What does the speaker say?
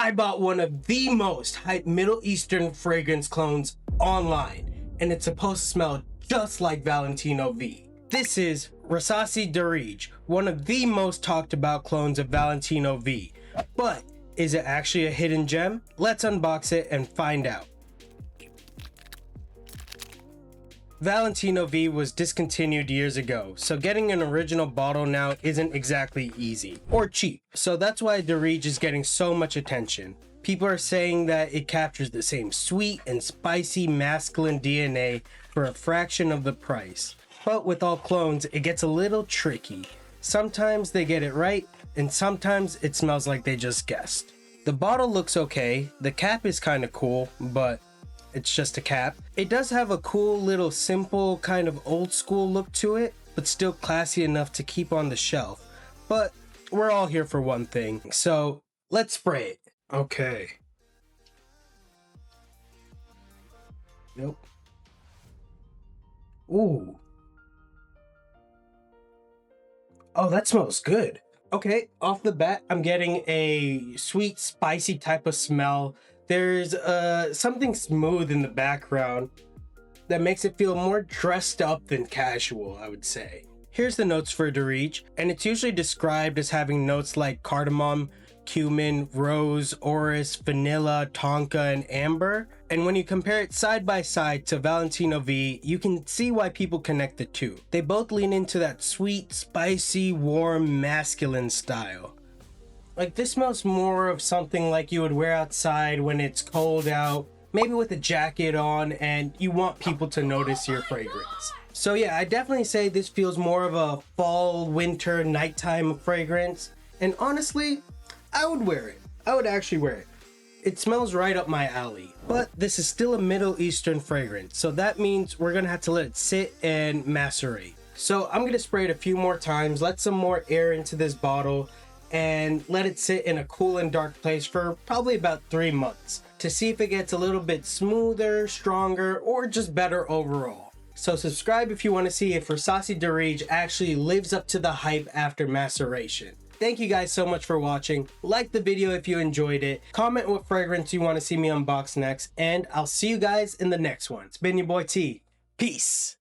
I bought one of the most hyped Middle Eastern fragrance clones online, and it's supposed to smell just like Valentino V. This is Rasasi Daarej, one of the most talked about clones of Valentino V. But is it actually a hidden gem? Let's unbox it and find out. Valentino V was discontinued years ago, so getting an original bottle now isn't exactly easy or cheap. So that's why Daarej is getting so much attention. People are saying that it captures the same sweet and spicy masculine DNA for a fraction of the price. But with all clones, it gets a little tricky. Sometimes they get it right, and sometimes it smells like they just guessed. The bottle looks okay, the cap is kind of cool, but it's just a cap. It does have a cool little simple kind of old school look to it, but still classy enough to keep on the shelf. But we're all here for one thing, so let's spray it. Okay. Nope. Ooh. Oh, that smells good. Okay, off the bat, I'm getting a sweet, spicy type of smell. There's something smooth in the background that makes it feel more dressed up than casual, I would say. Here's the notes for Daarej, and it's usually described as having notes like cardamom, cumin, rose, orris, vanilla, tonka, and amber. And when you compare it side by side to Valentino V, you can see why people connect the two. They both lean into that sweet, spicy, warm, masculine style. Like, this smells more of something like you would wear outside when it's cold out, maybe with a jacket on, and you want people to notice your fragrance. So yeah, I definitely say this feels more of a fall, winter, nighttime fragrance. And honestly, I would wear it. I would actually wear it. It smells right up my alley. But this is still a Middle Eastern fragrance, so that means we're gonna have to let it sit and macerate. So I'm gonna spray it a few more times, let some more air into this bottle, and let it sit in a cool and dark place for probably about 3 months to see if it gets a little bit smoother, stronger, or just better overall. So subscribe if you want to see if Rasasi Daarej actually lives up to the hype after maceration. Thank you guys so much for watching. Like the video if you enjoyed it. Comment what fragrance you want to see me unbox next, and I'll see you guys in the next one. It's been your boy T. Peace.